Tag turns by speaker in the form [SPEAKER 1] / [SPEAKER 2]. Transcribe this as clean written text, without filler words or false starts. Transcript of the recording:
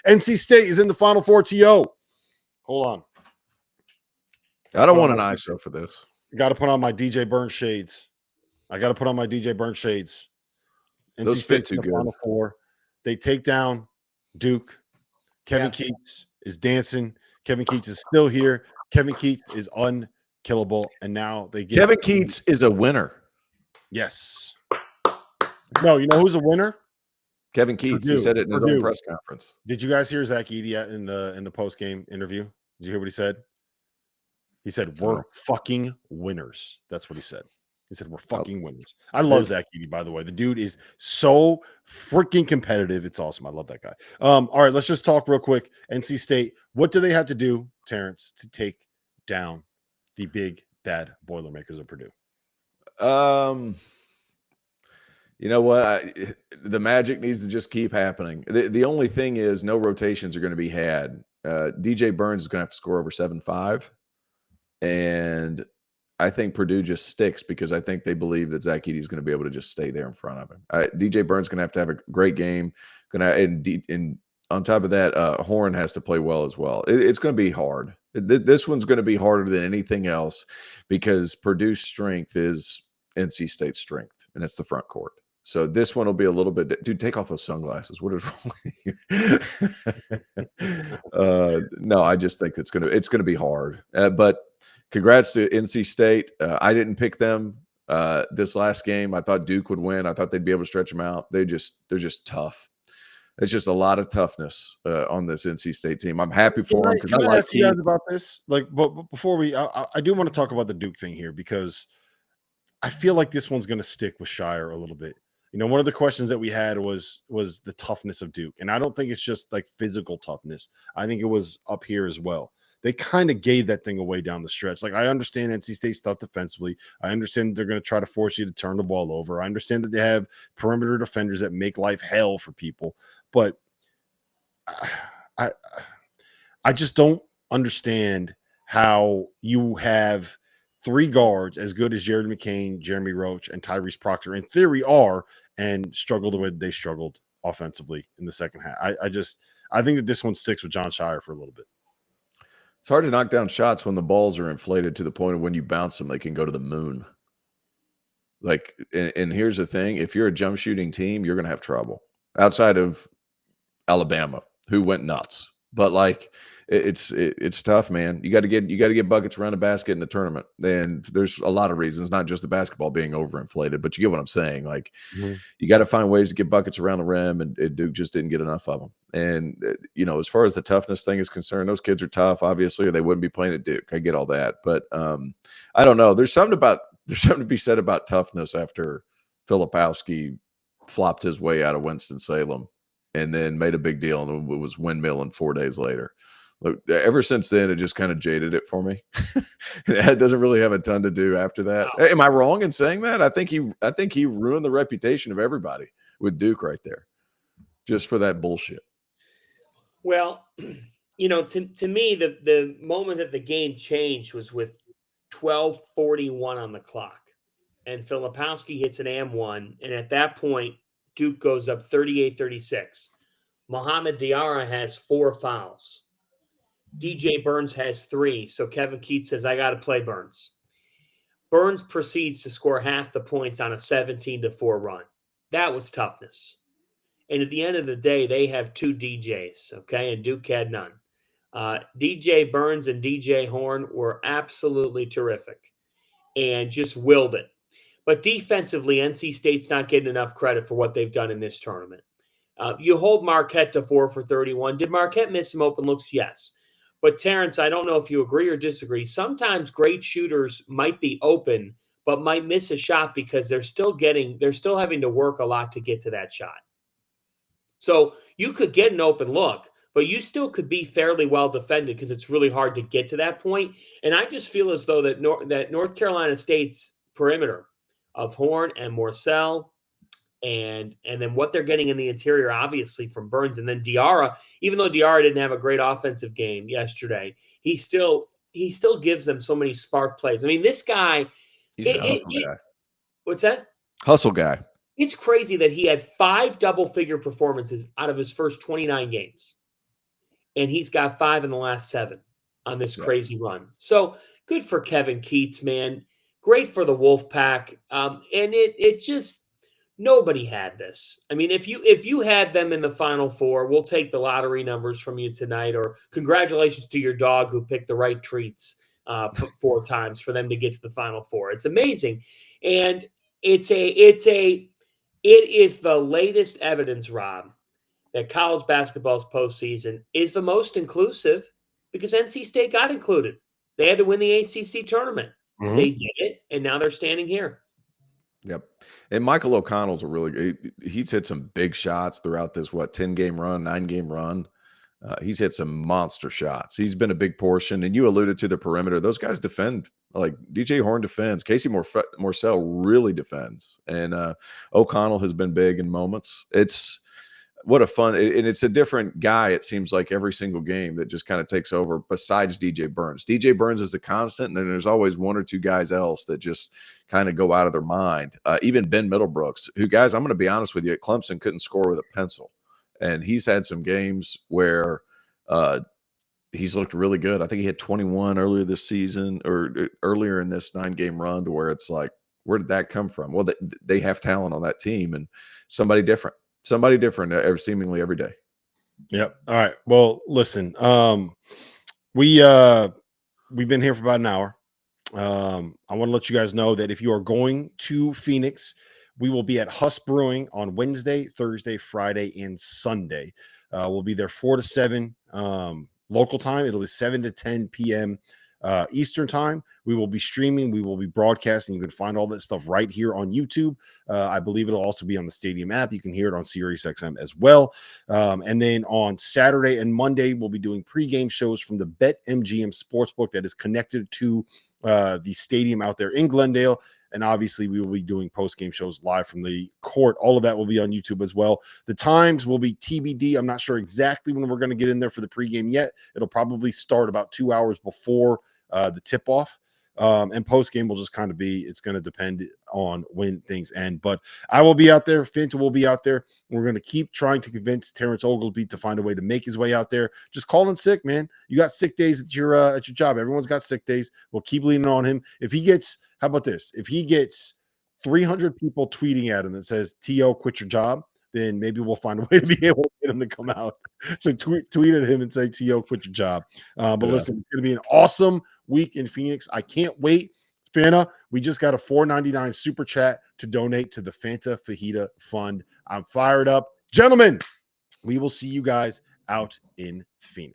[SPEAKER 1] NC State is in the Final Four. TO. Hold on.
[SPEAKER 2] I don't want an ISO for this.
[SPEAKER 1] Got to put on my DJ Burns shades. NC State's in the Final Four. They take down Duke. Kevin Keats is dancing. Kevin Keats is still here. Kevin Keats is unkillable. And now they get
[SPEAKER 2] Kevin Keats is a winner.
[SPEAKER 1] Yes. No, you know who's a winner?
[SPEAKER 2] Kevin Keats. He said it in his own press conference.
[SPEAKER 1] Did you guys hear Zach Edey in the post-game interview? Did you hear what he said? He said, "We're fucking winners." That's what he said. He said, "We're fucking winners." I love Zach Edey, by the way. The dude is so freaking competitive. It's awesome. I love that guy. All right, let's just talk real quick. NC State, what do they have to do, Terrence, to take down the big bad Boilermakers of Purdue?
[SPEAKER 2] You know what? The magic needs to just keep happening. The only thing is no rotations are going to be had. DJ Burns is going to have to score over 7.5. And I think Purdue just sticks because I think they believe that Zach Edey is going to be able to just stay there in front of him. DJ Burns is going to have a great game. And on top of that, Horn has to play well as well. It's going to be hard. This one's going to be harder than anything else because Purdue's strength is NC State's strength, and it's the front court. So this one will be a little bit. Dude, take off those sunglasses. What is wrong with you? No, I just think it's gonna be hard. But congrats to NC State. I didn't pick them this last game. I thought Duke would win. I thought they'd be able to stretch them out. They're just tough. It's just a lot of toughness on this NC State team. I'm happy for them because I like
[SPEAKER 1] ask you guys about this. But before I do want to talk about the Duke thing here because I feel like this one's going to stick with Shire a little bit. You know, one of the questions that we had was the toughness of Duke, and I don't think it's just like physical toughness. I think it was up here as well. They kind of gave that thing away down the stretch. Like, I understand NC State's tough defensively. I understand they're going to try to force you to turn the ball over. I understand that they have perimeter defenders that make life hell for people. But I just don't understand how you have three guards as good as Jared McCain, Jeremy Roach, and Tyrese Proctor in theory are, and struggle the way they struggled offensively in the second half. I think that this one sticks with John Shire for a little bit.
[SPEAKER 2] It's hard to knock down shots when the balls are inflated to the point of when you bounce them, they can go to the moon. Like, and here's the thing: if you're a jump shooting team, you're going to have trouble. Outside of Alabama, who went nuts, but like it's tough, man. You got to get buckets around the basket in the tournament, and there's a lot of reasons, not just the basketball being overinflated, but you get what I'm saying. Like, you got to find ways to get buckets around the rim, and Duke just didn't get enough of them. And you know, as far as the toughness thing is concerned, those kids are tough, obviously, or they wouldn't be playing at Duke. I get all that, but I don't know. There's something to be said about toughness after Filipowski flopped his way out of Winston-Salem and then made a big deal, and it was windmilling 4 days later. Look, ever since then, it just kind of jaded it for me. It doesn't really have a ton to do after that. Wow. Am I wrong in saying that? I think he ruined the reputation of everybody with Duke right there, just for that bullshit.
[SPEAKER 3] Well, you know, to me, the moment that the game changed was with 12:41 on the clock, and Filipowski hits an and-one, and at that point, Duke goes up 38-36. Mohamed Diarra has 4 fouls. DJ Burns has 3. So Kevin Keats says, I got to play Burns. Burns proceeds to score half the points on a 17-4 run. That was toughness. And at the end of the day, they have 2 DJs, okay? And Duke had none. DJ Burns and DJ Horn were absolutely terrific and just willed it. But defensively, NC State's not getting enough credit for what they've done in this tournament. You hold Marquette to 4 for 31. Did Marquette miss some open looks? Yes. But Terrence, I don't know if you agree or disagree. Sometimes great shooters might be open, but might miss a shot because they're still having to work a lot to get to that shot. So you could get an open look, but you still could be fairly well defended because it's really hard to get to that point. And I just feel as though that North Carolina State's perimeter of Horn and Morcell, and then what they're getting in the interior, obviously, from Burns. And then Diarra, even though Diarra didn't have a great offensive game yesterday, he still gives them so many spark plays. I mean, this guy –
[SPEAKER 2] he's a hustle guy.
[SPEAKER 3] What's that?
[SPEAKER 2] Hustle guy.
[SPEAKER 3] It's crazy that he had 5 double-figure performances out of his first 29 games. and he's got 5 in the last 7 on this crazy run. So good for Kevin Keats, man. Great for the Wolfpack. And it just nobody had this. I mean, if you had them in the Final Four, we'll take the lottery numbers from you tonight. Or congratulations to your dog who picked the right treats 4 times for them to get to the Final Four. It's amazing, and it is the latest evidence, Rob, that college basketball's postseason is the most inclusive because NC State got included. They had to win the ACC tournament.
[SPEAKER 1] Mhm.
[SPEAKER 3] They did it, and now they're standing here.
[SPEAKER 2] Yep. And Michael O'Connell's he's hit some big shots throughout this, 10-game run, 9-game run. He's hit some monster shots. He's been a big portion. And you alluded to the perimeter. Those guys defend. Like DJ Horn defends. Casey Morcell really defends. And O'Connell has been big in moments. It's what a fun, and it's a different guy, it seems like, every single game that just kind of takes over besides DJ Burns. DJ Burns is a constant, and then there's always 1 or 2 guys else that just kind of go out of their mind. Even Ben Middlebrooks, who, guys, I'm going to be honest with you, at Clemson couldn't score with a pencil. And he's had some games where he's looked really good. I think he had 21 earlier this season, or earlier in this 9-game run, to where it's like, where did that come from? Well, they have talent on that team, and somebody different seemingly every day.
[SPEAKER 1] Yep. All right. Well, listen, we've been here for about an hour. I want to let you guys know that if you are going to Phoenix, we will be at Huss Brewing on Wednesday, Thursday, Friday, and Sunday. We'll be there 4 to 7 local time. It'll be 7 to 10 p.m. Eastern time. We will be streaming. We will be broadcasting. You can find all that stuff right here on YouTube. I believe it'll also be on the Stadium app. You can hear it on SiriusXM as well. And then on Saturday and Monday, we'll be doing pregame shows from the BetMGM Sportsbook that is connected to the stadium out there in Glendale. And obviously, we will be doing post-game shows live from the court. All of that will be on YouTube as well. The times will be TBD. I'm not sure exactly when we're going to get in there for the pregame yet. It'll probably start about 2 hours before the tip-off. And post-game will just kind of be, it's going to depend on when things end. But I will be out there. Finta will be out there. We're going to keep trying to convince Terrence Oglesby to find a way to make his way out there. Just call in sick, man. You got sick days at your job. Everyone's got sick days. We'll keep leaning on him. If he gets, how about this? If he gets 300 people tweeting at him that says, T.O., quit your job, then maybe we'll find a way to be able to get him to come out. So tweet at him and say, T.O., quit your job. But listen, it's going to be an awesome week in Phoenix. I can't wait. Fanta, we just got a $4.99 super chat to donate to the Fanta Fajita Fund. I'm fired up. Gentlemen, we will see you guys out in Phoenix.